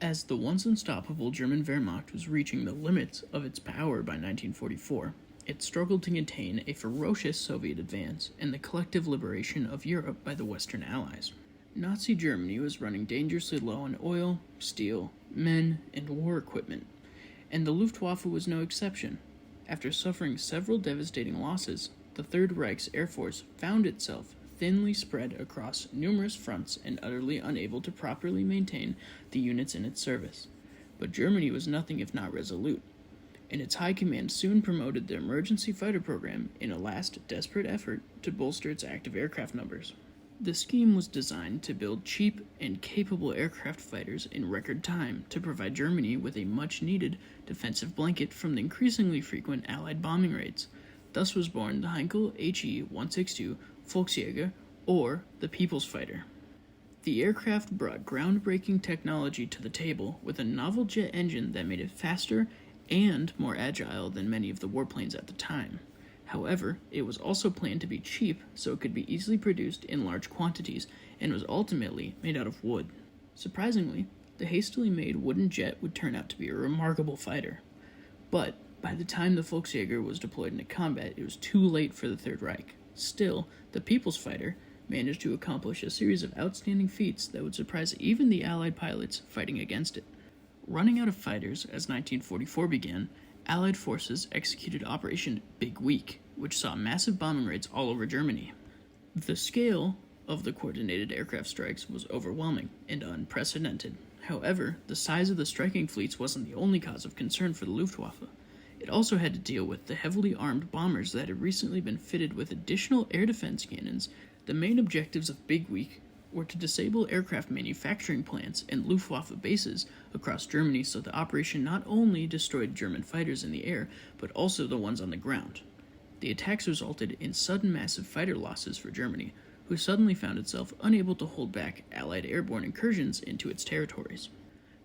As the once unstoppable German Wehrmacht was reaching the limits of its power by 1944, it struggled to contain a ferocious Soviet advance and the collective liberation of Europe by the Western Allies. Nazi Germany was running dangerously low on oil, steel, men, and war equipment, and the Luftwaffe was no exception. After suffering several devastating losses, the Third Reich's Air Force found itself thinly spread across numerous fronts and utterly unable to properly maintain the units in its service. But Germany was nothing if not resolute, and its high command soon promoted the emergency fighter program in a last desperate effort to bolster its active aircraft numbers. The scheme was designed to build cheap and capable aircraft fighters in record time to provide Germany with a much-needed defensive blanket from the increasingly frequent Allied bombing raids. Thus was born the Heinkel HE-162 Volksjäger, or the People's Fighter. The aircraft brought groundbreaking technology to the table with a novel jet engine that made it faster and more agile than many of the warplanes at the time. However, it was also planned to be cheap so it could be easily produced in large quantities and was ultimately made out of wood. Surprisingly, the hastily made wooden jet would turn out to be a remarkable fighter. But by the time the Volksjäger was deployed into combat, it was too late for the Third Reich. Still, the People's Fighter managed to accomplish a series of outstanding feats that would surprise even the Allied pilots fighting against it. Running out of fighters as 1944 began, Allied forces executed Operation Big Week, which saw massive bombing raids all over Germany. The scale of the coordinated aircraft strikes was overwhelming and unprecedented. However, the size of the striking fleets wasn't the only cause of concern for the Luftwaffe. It also had to deal with the heavily armed bombers that had recently been fitted with additional air defense cannons. The main objectives of Big Week were to disable aircraft manufacturing plants and Luftwaffe bases across Germany so the operation not only destroyed German fighters in the air, but also the ones on the ground. The attacks resulted in sudden massive fighter losses for Germany, who suddenly found itself unable to hold back Allied airborne incursions into its territories.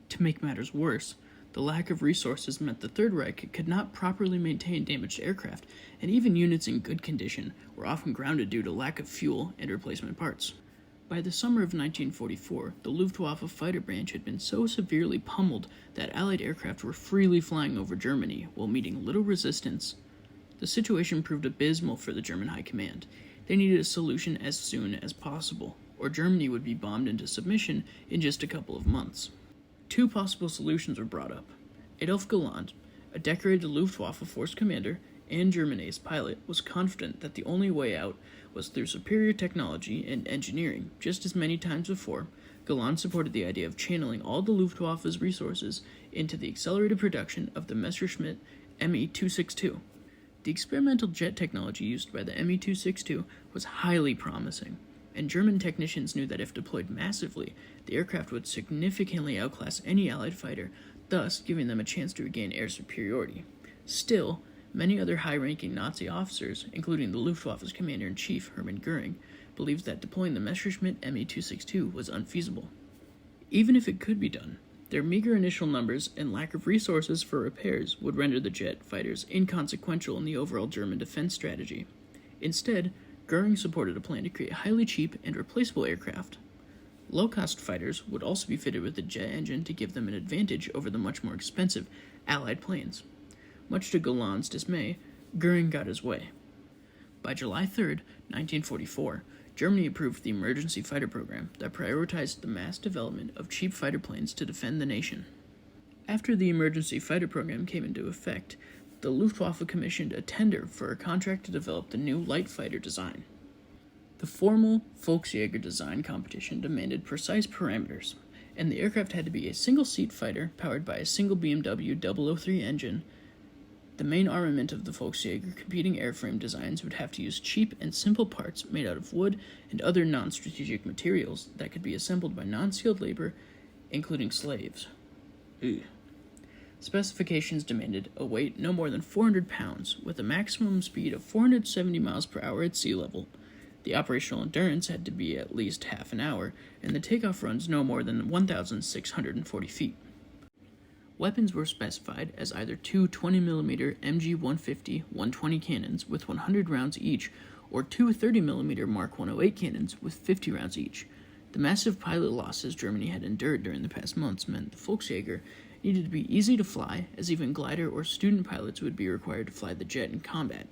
To make matters worse, the lack of resources meant the Third Reich could not properly maintain damaged aircraft, and even units in good condition were often grounded due to lack of fuel and replacement parts. By the summer of 1944, the Luftwaffe fighter branch had been so severely pummeled that Allied aircraft were freely flying over Germany while meeting little resistance. The situation proved abysmal for the German High Command. They needed a solution as soon as possible, or Germany would be bombed into submission in just a couple of months. Two possible solutions were brought up. Adolf Galland, a decorated Luftwaffe force commander and German ace pilot, was confident that the only way out was through superior technology and engineering. Just as many times before, Galland supported the idea of channeling all the Luftwaffe's resources into the accelerated production of the Messerschmitt Me-262. The experimental jet technology used by the Me-262 was highly promising, and German technicians knew that if deployed massively, the aircraft would significantly outclass any Allied fighter, thus giving them a chance to regain air superiority. Still, many other high-ranking Nazi officers, including the Luftwaffe's commander-in-chief Hermann Göring, believed that deploying the Messerschmitt Me-262 was unfeasible. Even if it could be done, their meager initial numbers and lack of resources for repairs would render the jet fighters inconsequential in the overall German defense strategy. Instead, Göring supported a plan to create highly cheap and replaceable aircraft. Low-cost fighters would also be fitted with a jet engine to give them an advantage over the much more expensive Allied planes. Much to Galland's dismay, Göring got his way. By July 3, 1944, Germany approved the emergency fighter program that prioritized the mass development of cheap fighter planes to defend the nation. After the emergency fighter program came into effect, the Luftwaffe commissioned a tender for a contract to develop the new light fighter design. The formal Volksjäger design competition demanded precise parameters, and the aircraft had to be a single-seat fighter powered by a single BMW 003 engine. The main armament of the Volksjäger competing airframe designs would have to use cheap and simple parts made out of wood and other non-strategic materials that could be assembled by non-skilled labor, including slaves. Specifications demanded a weight no more than 400 pounds, with a maximum speed of 470 miles per hour at sea level. The operational endurance had to be at least half an hour, and the takeoff runs no more than 1,640 feet. Weapons were specified as either two 20mm MG-150-120 cannons with 100 rounds each, or two 30mm Mark 108 cannons with 50 rounds each. The massive pilot losses Germany had endured during the past months meant the Volksjäger needed to be easy to fly, as even glider or student pilots would be required to fly the jet in combat.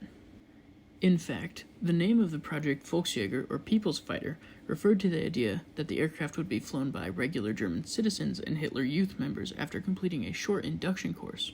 In fact, the name of the project Volksjäger, or People's Fighter, referred to the idea that the aircraft would be flown by regular German citizens and Hitler Youth members after completing a short induction course.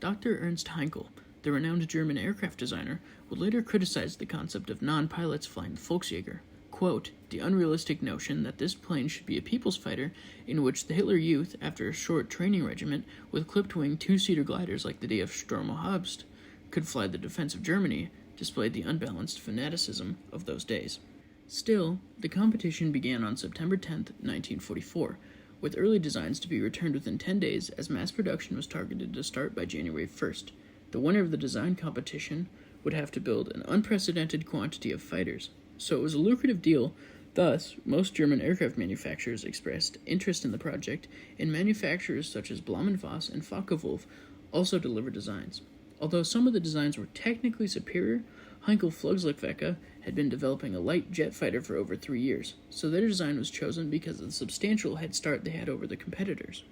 Dr. Ernst Heinkel, the renowned German aircraft designer, would later criticize the concept of non-pilots flying the Volksjäger. Quote, the unrealistic notion that this plane should be a people's fighter in which the Hitler Youth, after a short training regiment with clipped-wing two-seater gliders like the DF Sturmhobst, could fly the defense of Germany, displayed the unbalanced fanaticism of those days. Still, the competition began on September 10, 1944, with early designs to be returned within 10 days as mass production was targeted to start by January 1st. The winner of the design competition would have to build an unprecedented quantity of fighters, so it was a lucrative deal. Thus, most German aircraft manufacturers expressed interest in the project, and manufacturers such as Blohm & Voss and Focke-Wulf also delivered designs. Although some of the designs were technically superior, Heinkel Flugzeugwerke had been developing a light jet fighter for over 3 years, so their design was chosen because of the substantial head start they had over the competitors.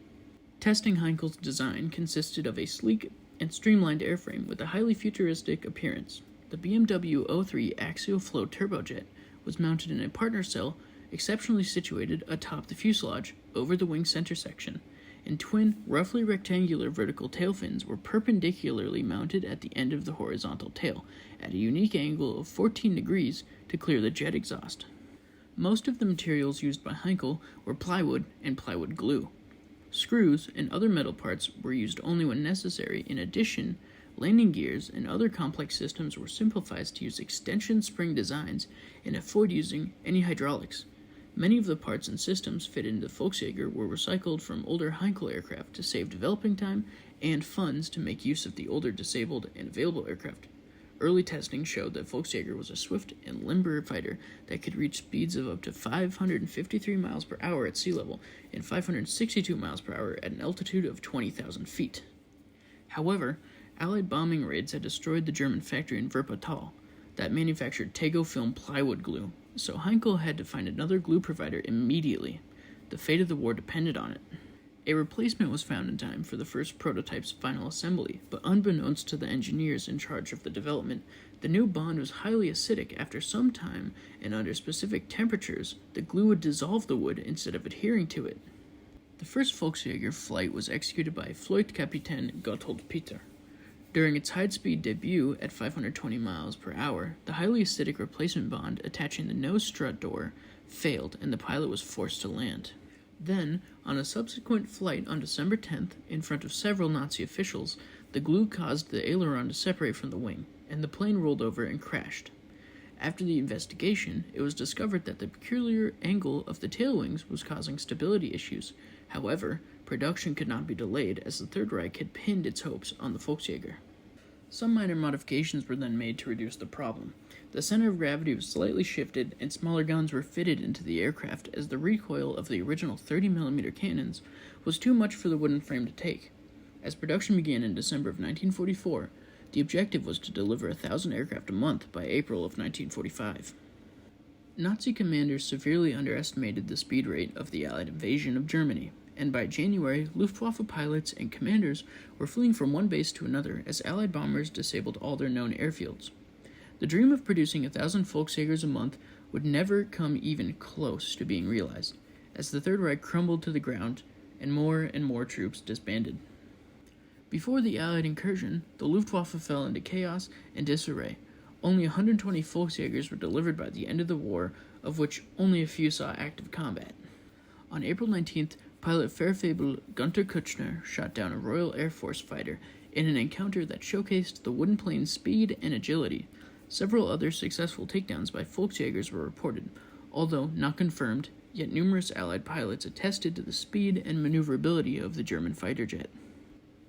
Testing Heinkel's design consisted of a sleek and streamlined airframe with a highly futuristic appearance. The BMW 03 axial flow turbojet was mounted in a partner cell exceptionally situated atop the fuselage over the wing center section, and twin, roughly rectangular vertical tail fins were perpendicularly mounted at the end of the horizontal tail, at a unique angle of 14 degrees to clear the jet exhaust. Most of the materials used by Heinkel were plywood and plywood glue. Screws and other metal parts were used only when necessary. In addition, landing gears and other complex systems were simplified to use extension spring designs and avoid using any hydraulics. Many of the parts and systems fitted into the Volksjäger were recycled from older Heinkel aircraft to save developing time and funds to make use of the older disabled and available aircraft. Early testing showed that Volksjäger was a swift and limber fighter that could reach speeds of up to 553 miles per hour at sea level and 562 miles per hour at an altitude of 20,000 feet. However, Allied bombing raids had destroyed the German factory in Wuppertal that manufactured Tego film plywood glue, so Heinkel had to find another glue provider immediately. The fate of the war depended on it. A replacement was found in time for the first prototype's final assembly, but unbeknownst to the engineers in charge of the development, the new bond was highly acidic. After some time, and under specific temperatures, the glue would dissolve the wood instead of adhering to it. The first Volksjäger flight was executed by Flightkapitän Gotthold Peter. During its high-speed debut at 520 miles per hour, the highly acidic replacement bond attaching the nose strut door failed and the pilot was forced to land. Then, on a subsequent flight on December 10th, in front of several Nazi officials, the glue caused the aileron to separate from the wing, and the plane rolled over and crashed. After the investigation, it was discovered that the peculiar angle of the tail wings was causing stability issues. However, production could not be delayed as the Third Reich had pinned its hopes on the Volksjäger. Some minor modifications were then made to reduce the problem. The center of gravity was slightly shifted, and smaller guns were fitted into the aircraft as the recoil of the original 30mm cannons was too much for the wooden frame to take. As production began in December of 1944, the objective was to deliver 1,000 aircraft a month by April of 1945. Nazi commanders severely underestimated the speed rate of the Allied invasion of Germany, and by January, Luftwaffe pilots and commanders were fleeing from one base to another as Allied bombers disabled all their known airfields. The dream of producing 1,000 Volksjägers a month would never come even close to being realized, as the Third Reich crumbled to the ground and more troops disbanded. Before the Allied incursion, the Luftwaffe fell into chaos and disarray. Only 120 Volksjägers were delivered by the end of the war, of which only a few saw active combat. On April 19th, pilot Fairfable Gunther Kutschner shot down a Royal Air Force fighter in an encounter that showcased the wooden plane's speed and agility. Several other successful takedowns by Volksjägers were reported, although not confirmed, yet numerous Allied pilots attested to the speed and maneuverability of the German fighter jet.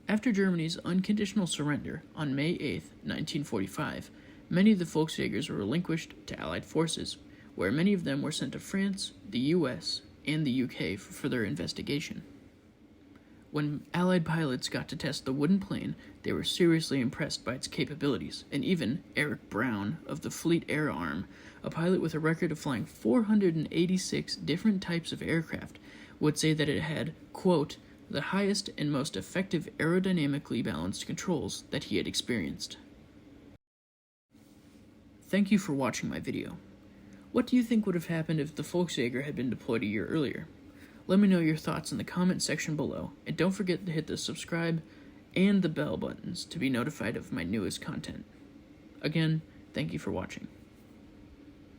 After Germany's unconditional surrender on May 8, 1945, many of the Volksjägers were relinquished to Allied forces, where many of them were sent to France, the U.S., and the UK for further investigation. When Allied pilots got to test the wooden plane, they were seriously impressed by its capabilities, and even Eric Brown of the Fleet Air Arm, a pilot with a record of flying 486 different types of aircraft, would say that it had, quote, the highest and most effective aerodynamically balanced controls that he had experienced. Thank you for watching my video. What do you think would have happened if the Volksjäger had been deployed a year earlier? Let me know your thoughts in the comment section below, and don't forget to hit the subscribe and the bell buttons to be notified of my newest content. Again, thank you for watching.